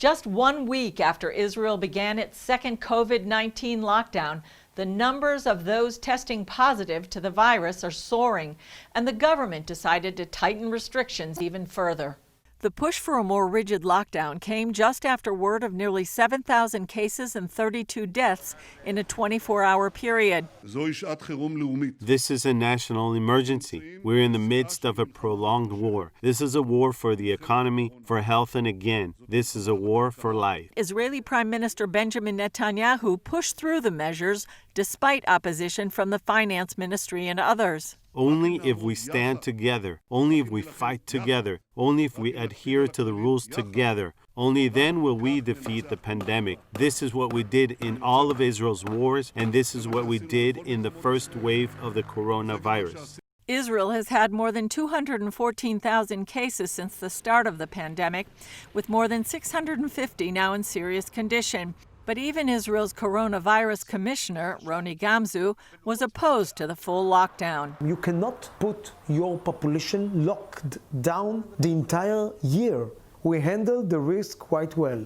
Just 1 week after Israel began its second COVID-19 lockdown, the numbers of those testing positive to the virus are soaring, and the government decided to tighten restrictions even further. The push for a more rigid lockdown came just after word of nearly 7,000 cases and 32 deaths in a 24-hour period. This is a national emergency. We're in the midst of a prolonged war. This is a war for the economy, for health, and again, this is a war for life. Israeli Prime Minister Beniamin Netanyahu pushed through the measures despite opposition from the finance ministry and others. Only if we stand together, only if we fight together, only if we adhere to the rules together, only then will we defeat the pandemic. This is what we did in all of Israel's wars, and this is what we did in the first wave of the coronavirus. Israel has had more than 214,000 cases since the start of the pandemic, with more than 650 now in serious condition. But even Israel's coronavirus commissioner, Ronni Gamzu, was opposed to the full lockdown. You cannot put your population locked down the entire year. We handled the risk quite well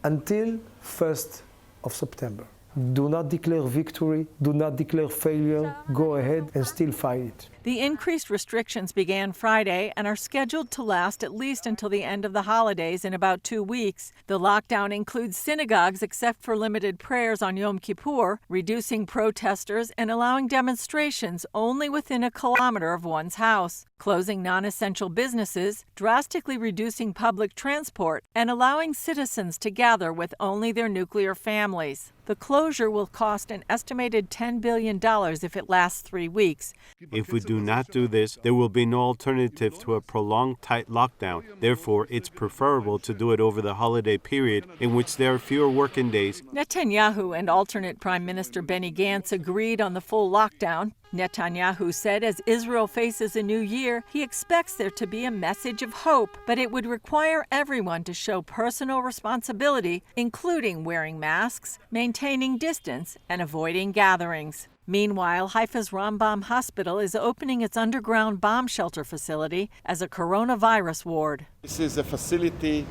until 1st of September. Do not declare victory, do not declare failure, go ahead and still fight it. The increased restrictions began Friday and are scheduled to last at least until the end of the holidays in about 2 weeks. The lockdown includes synagogues except for limited prayers on Yom Kippur, reducing protesters and allowing demonstrations only within a kilometer of one's house, closing non-essential businesses, drastically reducing public transport, and allowing citizens to gather with only their nuclear families. The closure will cost an estimated $10 billion if it lasts 3 weeks. If we do not do this, there will be no alternative to a prolonged tight lockdown. Therefore, it's preferable to do it over the holiday period in which there are fewer working days. Netanyahu and alternate Prime Minister Benny Gantz agreed on the full lockdown. Netanyahu said as Israel faces a new year, he expects there to be a message of hope, but it would require everyone to show personal responsibility, including wearing masks, maintaining distance, and avoiding gatherings. Meanwhile, Haifa's Rambam Hospital is opening its underground bomb shelter facility as a coronavirus ward. This is a facility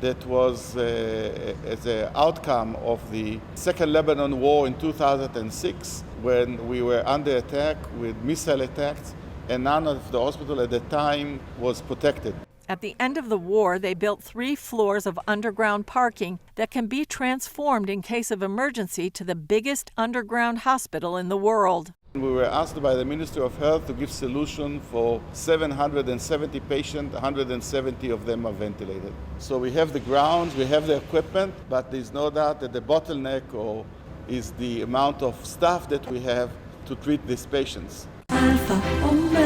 that was as an outcome of the Second Lebanon War in 2006, when we were under attack with missile attacks, and none of the hospital at the time was protected. At the end of the war, they built 3 floors of underground parking that can be transformed in case of emergency to the biggest underground hospital in the world. We were asked by the Ministry of Health to give solution for 770 patients, 170 of them are ventilated. So we have the grounds, we have the equipment, but there's no doubt that the bottleneck is the amount of staff that we have to treat these patients. Alfa Omega.